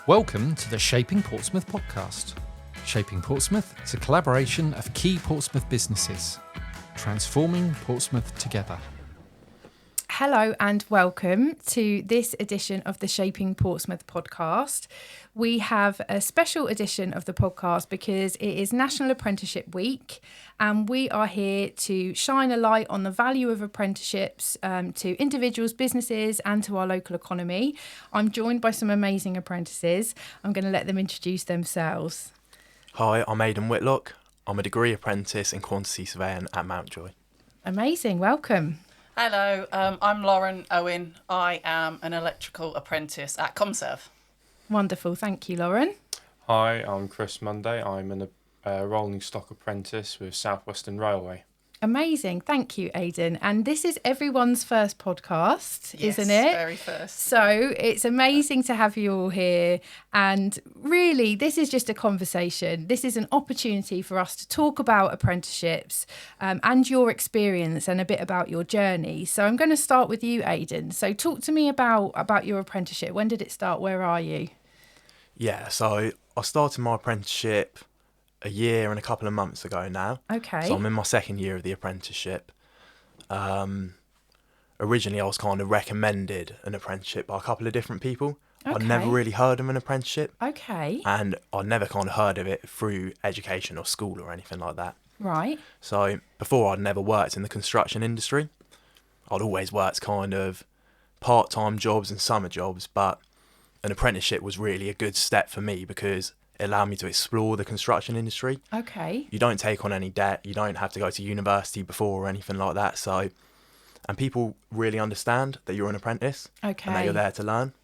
Welcome to the Shaping Portsmouth podcast. Shaping Portsmouth is a collaboration of key Portsmouth businesses, transforming Portsmouth together. Hello and welcome to this edition of the Shaping Portsmouth podcast. We have a special edition of the podcast because it is National Apprenticeship Week and we are here to shine a light on the value of apprenticeships to individuals, businesses and to our local economy. I'm joined by some amazing apprentices. I'm going to let them introduce themselves. Hi, I'm Aidan Whitlock. I'm a degree apprentice in quantity surveying at Mountjoy. Amazing, welcome. Hello, I'm Lauren Owen. I am an electrical apprentice at Comserv. Wonderful, thank you, Lauren. Hi, I'm Chris Munday. I'm a rolling stock apprentice with South Western Railway. Amazing, thank you, Aidan. And this is everyone's first podcast, Yes, isn't it? Very first. So it's amazing to have you all here. And really, this is just a conversation. This is an opportunity for us to talk about apprenticeships and your experience and a bit about your journey. So I'm going to start with you, Aidan. So talk to me about your apprenticeship. When did it start? Where are you? Yeah, so I started my apprenticeship a year and a couple of months ago now. Okay. So I'm in my second year of the apprenticeship. Originally, I was kind of recommended an apprenticeship by a couple of different people. Okay. I'd never really heard of an apprenticeship. Okay. And I'd never kind of heard of it through education or school or anything like that. Right. So before, I'd never worked in the construction industry. I'd always worked kind of part-time jobs and summer jobs, but an apprenticeship was really a good step for me because it allowed me to explore the construction industry. Okay. You don't take on any debt. You don't have to go to university before or anything like that. So, and people really understand that you're an apprentice Okay. and that you're there to learn.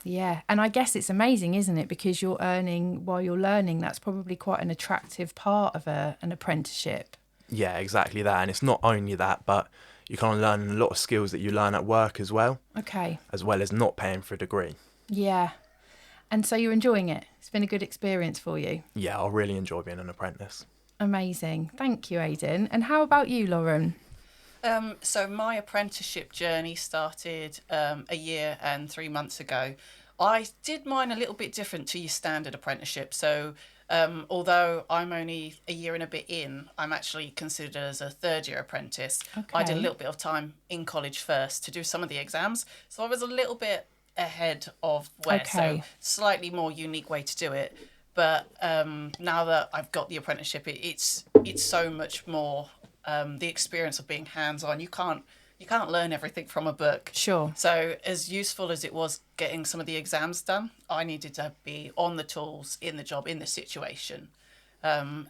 Yeah, and I guess it's amazing, isn't it? Because you're earning while you're learning. That's probably quite an attractive part of an apprenticeship. Yeah, exactly that. And it's not only that, but you kind of learn a lot of skills that you learn at work as well. Okay. As well as not paying for a degree. Yeah. And so you're enjoying it. It's been a good experience for you. Yeah, I really enjoy being an apprentice. Amazing. Thank you, Aidan. And how about you, Lauren? So my apprenticeship journey started a year and 3 months ago. I did mine a little bit different to your standard apprenticeship. So although I'm only a year and a bit in, I'm actually considered as a third year apprentice. Okay. I did a little bit of time in college first to do some of the exams. So I was a little bit ahead of where, Okay. so slightly more unique way to do it. But now that I've got the apprenticeship, it's so much more the experience of being hands-on. You can't learn everything from a book. Sure. So as useful as it was getting some of the exams done, I needed to be on the tools, in the job, in the situation.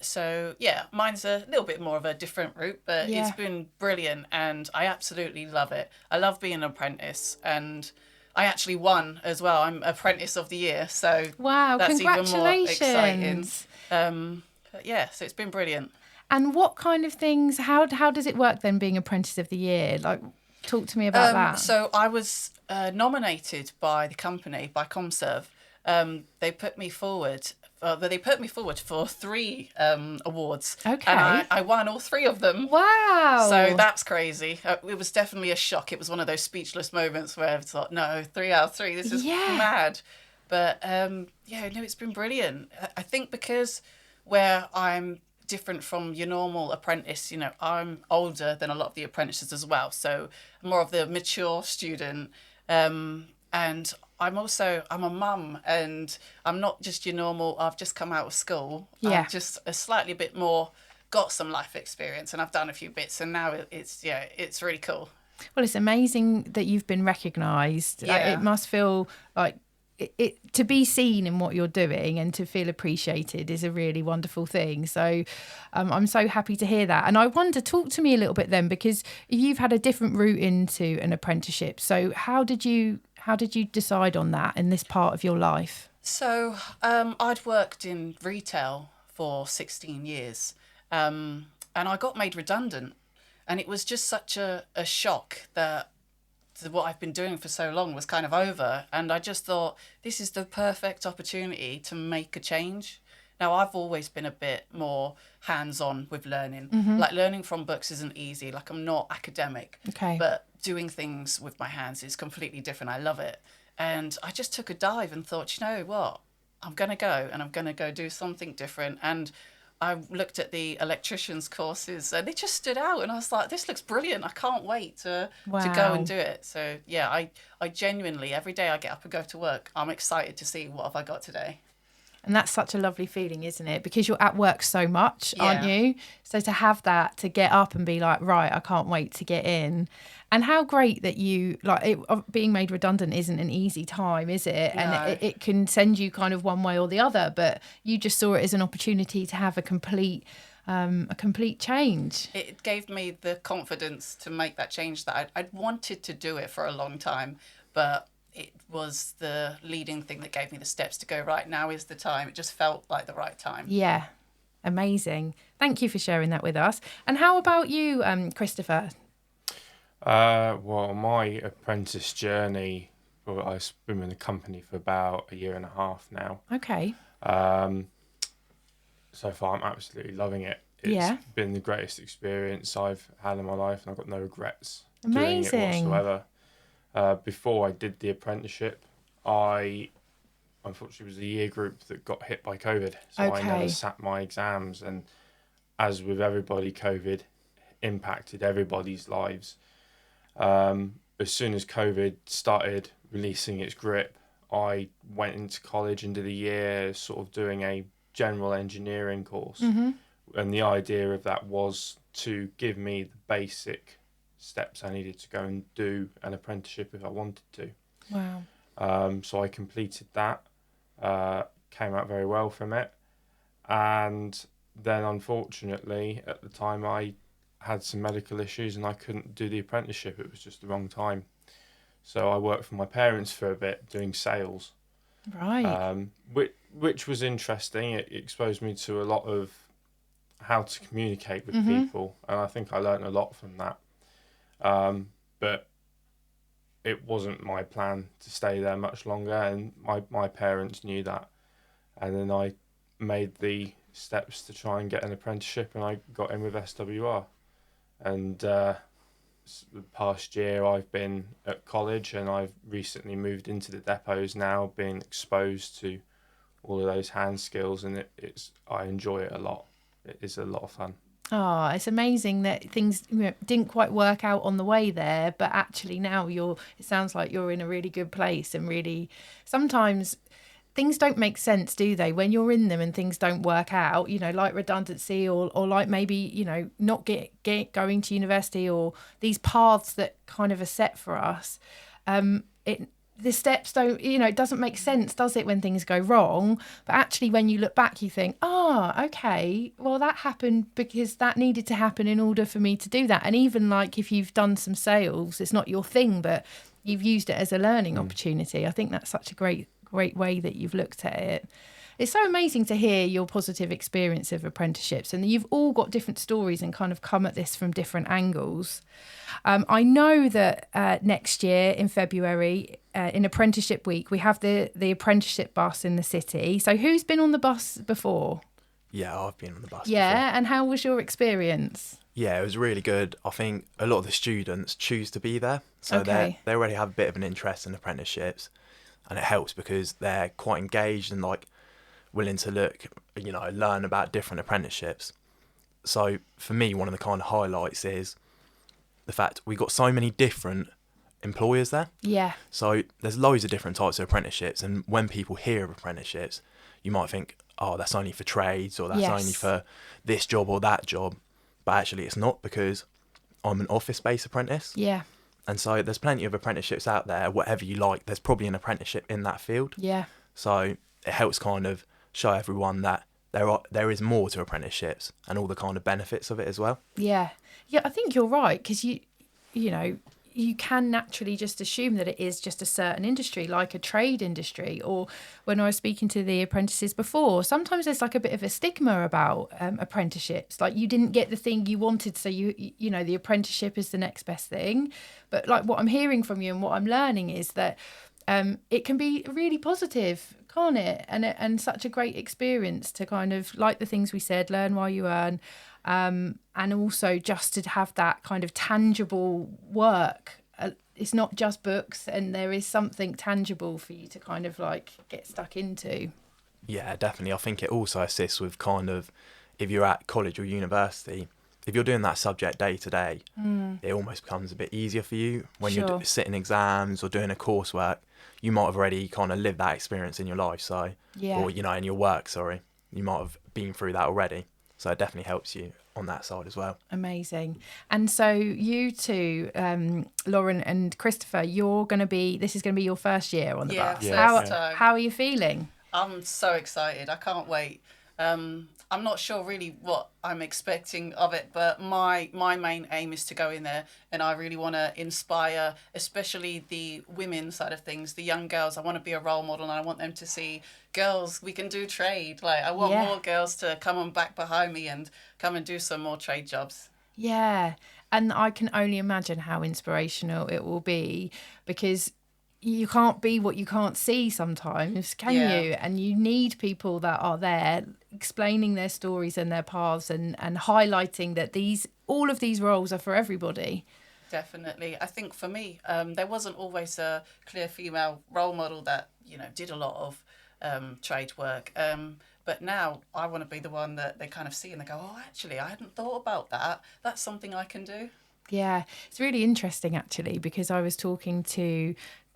So yeah, mine's a little bit more of a different route, but Yeah. It's been brilliant and I absolutely love it. I love being an apprentice and I actually won as well. I'm Apprentice of the Year, so Wow, that's even more exciting. congratulations. But yeah, so it's been brilliant. And what kind of things, how does it work then being Apprentice of the Year? Like, talk to me about that. So I was nominated by the company, by Comserv. They put me forward. They put me forward for 3 awards. Okay. And I won all 3 of them. Wow. So that's crazy. It was definitely a shock. It was one of those speechless moments where it's like, no, 3 out of 3. This is Yeah. mad. But yeah, no, it's been brilliant. I think because where I'm different from your normal apprentice, you know, I'm older than a lot of the apprentices as well. So I'm more of the mature student. And I'm a mum and I'm not just your normal, I've just come out of school. Yeah. I'm just a slightly bit more, got some life experience and I've done a few bits and now it's really cool. Well, it's amazing that you've been recognised. Yeah. It must feel like it to be seen in what you're doing and to feel appreciated is a really wonderful thing. So I'm so happy to hear that. And I wonder, talk to me a little bit then, because you've had a different route into an apprenticeship. So how did you decide on that in this part of your life? So I'd worked in retail for 16 years and I got made redundant. And it was just such a shock that what I've been doing for so long was kind of over. And I just thought, this is the perfect opportunity to make a change. Now, I've always been a bit more hands-on with learning. Like, learning from books isn't easy. Like, I'm not academic. Okay. But doing things with my hands is completely different. I love it. And I just took a dive and thought, you know what, I'm going to go and I'm going to go do something different. And I looked at the electrician's courses and they just stood out. And I was like, this looks brilliant. I can't wait to go Wow. and do it. So, yeah, I genuinely, every day I get up and go to work, I'm excited to see what have I got today. And that's such a lovely feeling, isn't it? Because you're at work so much, aren't Yeah. you? So to have that, to get up and be like, right, I can't wait to get in. And how great that you, being made redundant isn't an easy time, is it? No. And it can send you kind of one way or the other, but you just saw it as an opportunity to have a complete change. It gave me the confidence to make that change that I'd wanted to do it for a long time, but it was the leading thing that gave me the steps to go, right, now is the time. It just felt like the right time. Yeah, amazing. Thank you for sharing that with us. And how about you, Christopher? Well, my apprentice journey, well, I've been in the company for about 1.5 years now. Okay. So far, I'm absolutely loving it. It's been the greatest experience I've had in my life, and I've got no regrets doing it whatsoever. Before I did the apprenticeship, I unfortunately was the year group that got hit by COVID. So I never sat my exams. And as with everybody, COVID impacted everybody's lives. As soon as COVID started releasing its grip, I went into college and did a year sort of doing a general engineering course. Mm-hmm. And the idea of that was to give me the basic steps I needed to go and do an apprenticeship if I wanted to. Wow. So I completed that, came out very well from it. And then unfortunately, at the time, I had some medical issues and I couldn't do the apprenticeship. It was just the wrong time. So I worked for my parents for a bit doing sales. Right. Which was interesting. It exposed me to a lot of how to communicate with Mm-hmm. people. And I think I learned a lot from that. But it wasn't my plan to stay there much longer, and my parents knew that. And then I made the steps to try and get an apprenticeship, and I got in with SWR. And the past year I've been at college, and I've recently moved into the depots now, being exposed to all of those hand skills, and I enjoy it a lot. It is a lot of fun. Oh, it's amazing that things didn't quite work out on the way there, but actually now it sounds like you're in a really good place. And really, sometimes things don't make sense, do they? When you're in them and things don't work out, like redundancy or like maybe, not going to university, or these paths that kind of are set for us. The steps don't, it doesn't make sense, does it, when things go wrong? But actually, when you look back, you think, okay, well, that happened because that needed to happen in order for me to do that. And even like if you've done some sales, it's not your thing, but you've used it as a learning opportunity. I think that's such a great way that you've looked at it. It's so amazing to hear your positive experience of apprenticeships, and you've all got different stories and kind of come at this from different angles. I know that next year in February, in Apprenticeship Week, we have the Apprenticeship Bus in the city. So who's been on the bus before? Yeah, I've been on the bus Yeah, before. and how was your experience? Yeah, it was really good. I think a lot of the students choose to be there. So Okay. they already have a bit of an interest in apprenticeships, and it helps because they're quite engaged and like willing to learn about different apprenticeships. So for me, one of the kind of highlights is the fact we got so many different employers there. Yeah. So there's loads of different types of apprenticeships, and when people hear of apprenticeships, you might think, oh, that's only for trades, or that's only for this job or that job. But actually it's not, because I'm an office-based apprentice. Yeah. And so there's plenty of apprenticeships out there. Whatever you like, there's probably an apprenticeship in that field. Yeah. So it helps kind of show everyone that there is more to apprenticeships and all the kind of benefits of it as well. Yeah. Yeah, I think you're right, because you can naturally just assume that it is just a certain industry, like a trade industry. Or when I was speaking to the apprentices before, sometimes there's like a bit of a stigma about apprenticeships. Like you didn't get the thing you wanted, so the apprenticeship is the next best thing. But like what I'm hearing from you and what I'm learning is that it can be really positive, can't it? And such a great experience to kind of, like the things we said, learn while you earn. And also just to have that kind of tangible work it's not just books, and there is something tangible for you to kind of like get stuck into. Yeah, definitely. I think it also assists with kind of, if you're at college or university, if you're doing that subject day to day, it almost becomes a bit easier for you when Sure. you're sitting exams or doing a coursework. You might have already kind of lived that experience in your life, so or in your work. Sorry, you might have been through that already, so it definitely helps you on that side as well. Amazing. And so you two, Lauren and Christopher, this is going to be your first year on the bus. Yeah, how are you feeling? I'm so excited. I can't wait. I'm not sure really what I'm expecting of it, but my main aim is to go in there, and I really want to inspire, especially the women side of things, the young girls. I want to be a role model, and I want them to see, girls, we can do trade. Like, I want more girls to come on back behind me and come and do some more trade jobs. Yeah, and I can only imagine how inspirational it will be, because you can't be what you can't see sometimes, can you? And you need people that are there explaining their stories and their paths, and highlighting that all of these roles are for everybody. Definitely. I think for me, there wasn't always a clear female role model that, did a lot of trade work. But now I want to be the one that they kind of see and they go, oh, actually, I hadn't thought about that. That's something I can do. Yeah, it's really interesting, actually, because I was talking to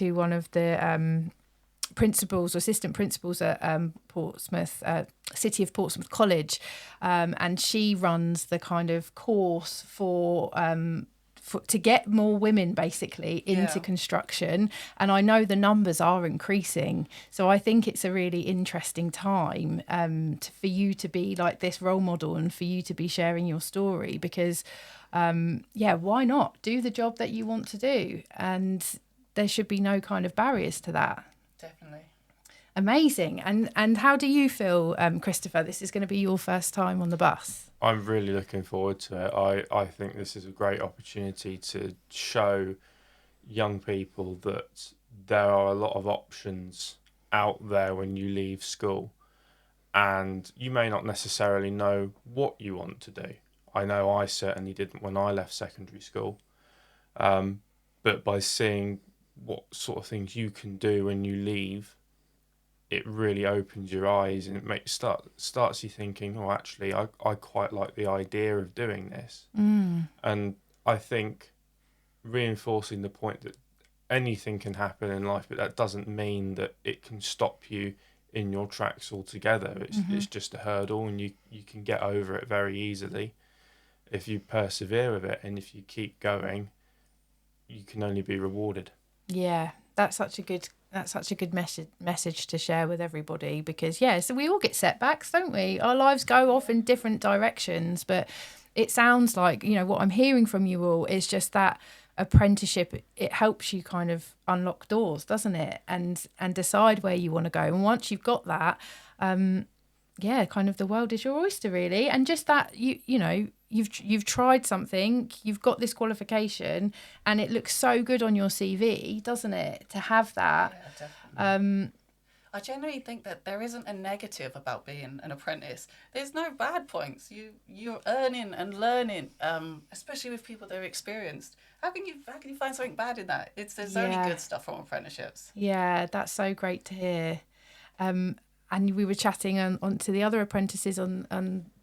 one of the principals or assistant principals at Portsmouth, City of Portsmouth College, and she runs the kind of course for to get more women basically into construction, and I know the numbers are increasing, so I think it's a really interesting time for you to be like this role model, and for you to be sharing your story, because why not do the job that you want to do, and there should be no kind of barriers to that. Definitely. Amazing. And how do you feel, Christopher? This is going to be your first time on the bus. I'm really looking forward to it. I think this is a great opportunity to show young people that there are a lot of options out there when you leave school, and you may not necessarily know what you want to do. I know I certainly didn't when I left secondary school, but by seeing what sort of things you can do when you leave, it really opens your eyes, and it starts you thinking, oh, actually, I quite like the idea of doing this. And I think reinforcing the point that anything can happen in life, but that doesn't mean that it can stop you in your tracks altogether. It's just a hurdle, and you can get over it very easily if you persevere with it, and if you keep going, you can only be rewarded. Yeah, that's such a good message to share with everybody, because so we all get setbacks, don't we? Our lives go off in different directions, but it sounds like, what I'm hearing from you all is just that apprenticeship, it helps you kind of unlock doors, doesn't it? And decide where you want to go. And once you've got that, kind of the world is your oyster, really. And just that you've tried something, you've got this qualification, and it looks so good on your CV, doesn't it, to have that? Yeah, definitely. I generally think that there isn't a negative about being an apprentice. There's no bad points. You're earning and learning, especially with people that are experienced. How can you find something bad in that? There's only good stuff from apprenticeships. Yeah, that's so great to hear. And we were chatting on to the other apprentices on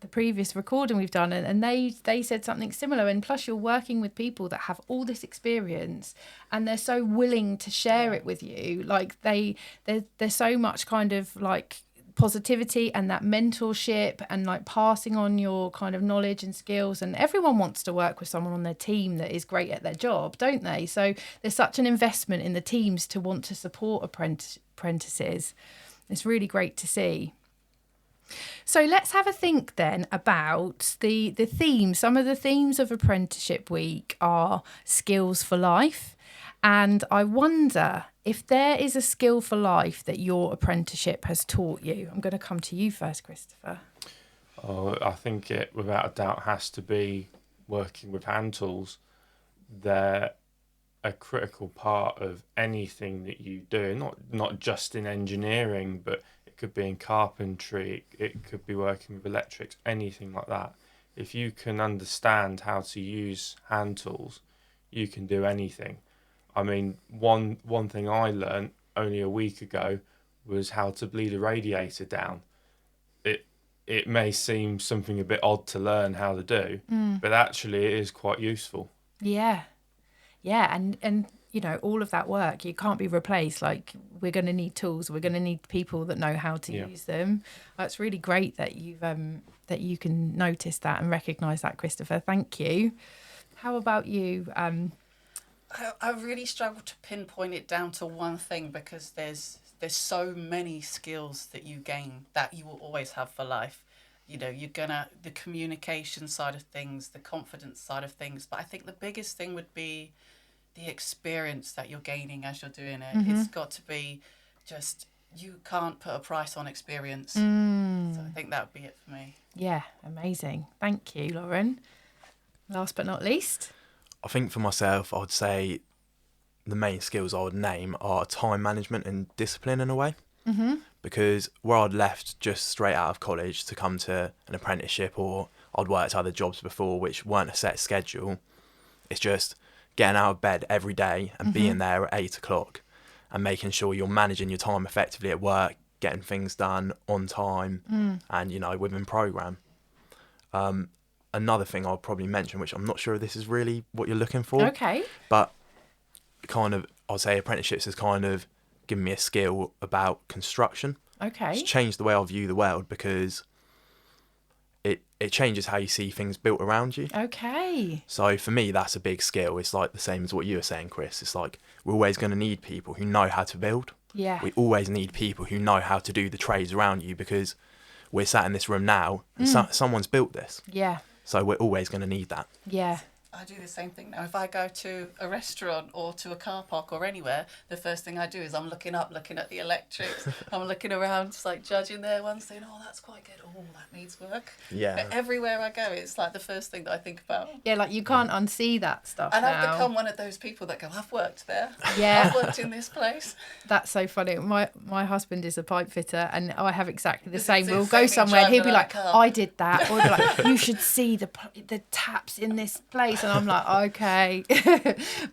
the previous recording we've done, and they said something similar. And plus, you're working with people that have all this experience, and they're so willing to share it with you. Like there's so much kind of like positivity and that mentorship, and like passing on your kind of knowledge and skills. And everyone wants to work with someone on their team that is great at their job, don't they? So there's such an investment in the teams to want to support apprentices. It's really great to see. So let's have a think then about the themes. Some of the themes of Apprenticeship Week are skills for life. And I wonder if there is a skill for life that your apprenticeship has taught you. I'm going to come to you first, Christopher. Oh, I think it, without a doubt, has to be working with hand tools. They're a critical part of anything that you do, not just in engineering, but it could be in carpentry, it could be working with electrics, anything like that. If you can understand how to use hand tools, you can do anything. I mean, one thing I learned only a week ago was how to bleed a radiator down. It may seem something a bit odd to learn how to do, but actually it is quite useful. Yeah. And you know, all of that work, you can't be replaced. Like, we're going to need tools. We're going to need people that know how to use them. It's really great that you've that you can notice that and recognise that, Christopher. Thank you. How about you? I really struggle to pinpoint it down to one thing, because there's so many skills that you gain that you will always have for life. You know, the communication side of things, the confidence side of things. But I think the biggest thing would be the experience that you're gaining as you're doing it. It's got to be just, you can't put a price on experience. So I think that would be it for me. Yeah, amazing. Thank you, Lauren. Last but not least. I think for myself, I would say the main skills I would name are time management and discipline in a way. Because where I'd left just straight out of college to come to an apprenticeship, or I'd worked other jobs before which weren't a set schedule, it's just getting out of bed every day and being there at 8 o'clock and making sure you're managing your time effectively at work, getting things done on time and, you know, within programme. Another thing I'll probably mention, which I'm not sure if this is really what you're looking for. Okay. But kind of, I'd say apprenticeships has kind of given me a skill about construction. Okay. It's changed the way I view the world, because it changes how you see things built around you. Okay. So for me, that's a big skill. It's like the same as what you were saying, Chris. It's like, we're always going to need people who know how to build. Yeah. We always need people who know how to do the trades around you, because we're sat in this room now and someone's built this. Yeah. So we're always going to need that. Yeah. I do the same thing now. If I go to a restaurant or to a car park or anywhere, the first thing I do is I'm looking up, looking at the electrics. I'm looking around, just like judging their ones, saying, oh, that's quite good. Oh, that needs work. Yeah. But everywhere I go, it's like the first thing that I think about. Yeah, like you can't unsee that stuff And now. I've become one of those people that go, I've worked there. Yeah. I've worked in this place. That's so funny. My husband is a pipe fitter, and I have exactly the It's same. the We'll same go thing somewhere and he'll be driving like, around a car. I did that. Or he'll be like, you should see the taps in this place. And I'm like, okay.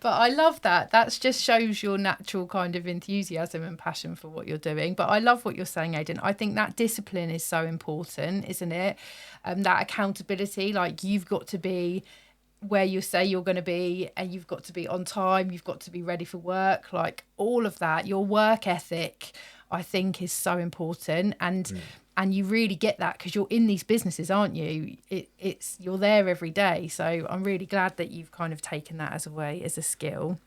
But I love that. That just shows your natural kind of enthusiasm and passion for what you're doing. But I love what you're saying, Aidan. I think that discipline is so important, isn't it? That accountability, like, you've got to be where you say you're going to be, and you've got to be on time, you've got to be ready for work, like all of that. Your work ethic, I think, is so important, and you really get that because you're in these businesses, aren't you? It's you're there every day. So I'm really glad that you've kind of taken that as a skill.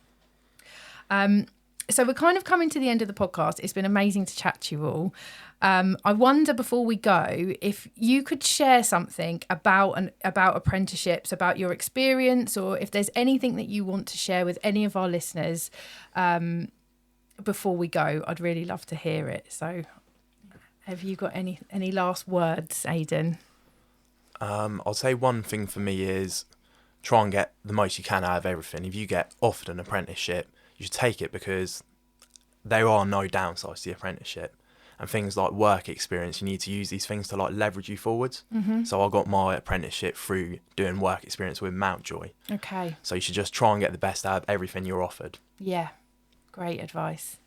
So we're kind of coming to the end of the podcast. It's been amazing to chat to you all. I wonder, before we go, if you could share something about apprenticeships, about your experience, or if there's anything that you want to share with any of our listeners before we go. I'd really love to hear it. So have you got any last words, Aidan? I'll say one thing for me is try and get the most you can out of everything. If you get offered an apprenticeship, you should take it, because there are no downsides to the apprenticeship. And things like work experience, you need to use these things to like leverage you forwards. So I got my apprenticeship through doing work experience with Mountjoy. Okay. So you should just try and get the best out of everything you're offered. Yeah, great advice.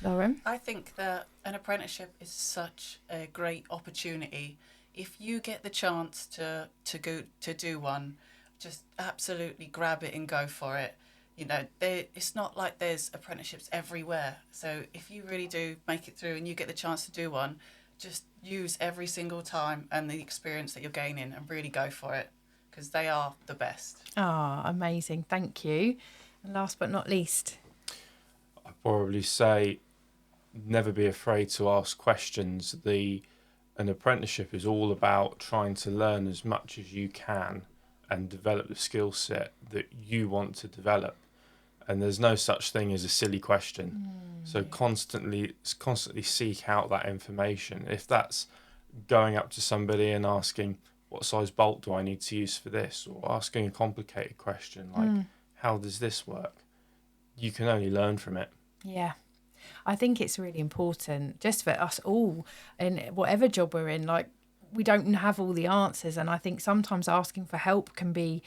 Lauren? I think that an apprenticeship is such a great opportunity. If you get the chance to go to do one, just absolutely grab it and go for it. You know, it's not like there's apprenticeships everywhere. So if you really do make it through and you get the chance to do one, just use every single time and the experience that you're gaining and really go for it, because they are the best. Oh, amazing. Thank you. And last but not least. I'd probably say never be afraid to ask questions. An apprenticeship is all about trying to learn as much as you can and develop the skill set that you want to develop. And there's no such thing as a silly question. So constantly seek out that information. If that's going up to somebody and asking, what size bolt do I need to use for this? Or asking a complicated question like, how does this work? You can only learn from it. Yeah. I think it's really important just for us all in whatever job we're in. Like, we don't have all the answers. And I think sometimes asking for help can be,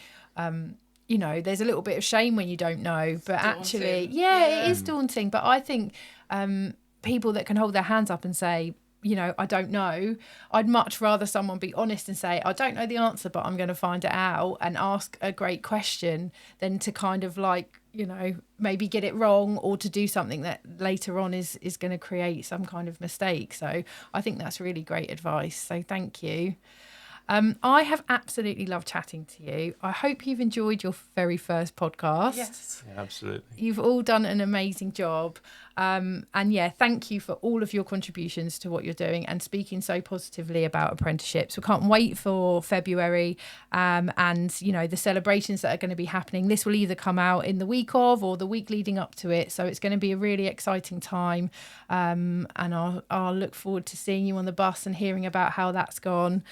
you know, there's a little bit of shame when you don't know, but actually, it is daunting. But I think people that can hold their hands up and say, you know, I don't know, I'd much rather someone be honest and say, I don't know the answer, but I'm going to find it out, and ask a great question, than to kind of like, you know, maybe get it wrong, or to do something that later on is going to create some kind of mistake. So I think that's really great advice. So thank you. I have absolutely loved chatting to you. I hope you've enjoyed your very first podcast. Yes. Yeah, absolutely. You've all done an amazing job. And thank you for all of your contributions to what you're doing and speaking so positively about apprenticeships. We can't wait for February and, you know, the celebrations that are going to be happening. This will either come out in the week of or the week leading up to it. So it's going to be a really exciting time. And I'll look forward to seeing you on the bus and hearing about how that's gone.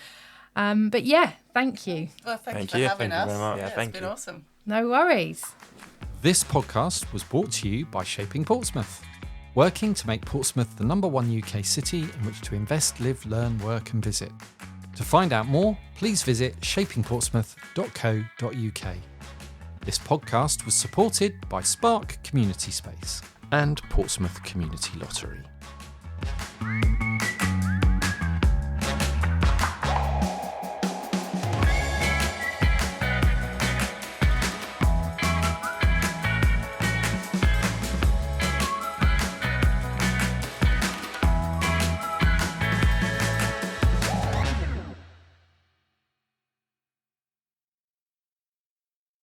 But yeah, thank you. Well, thank you for having us. Thank you very much. Yeah, It's been awesome. No worries. This podcast was brought to you by Shaping Portsmouth, working to make Portsmouth the #1 UK city in which to invest, live, learn, work and visit. To find out more, please visit shapingportsmouth.co.uk. This podcast was supported by Spark Community Space and Portsmouth Community Lottery.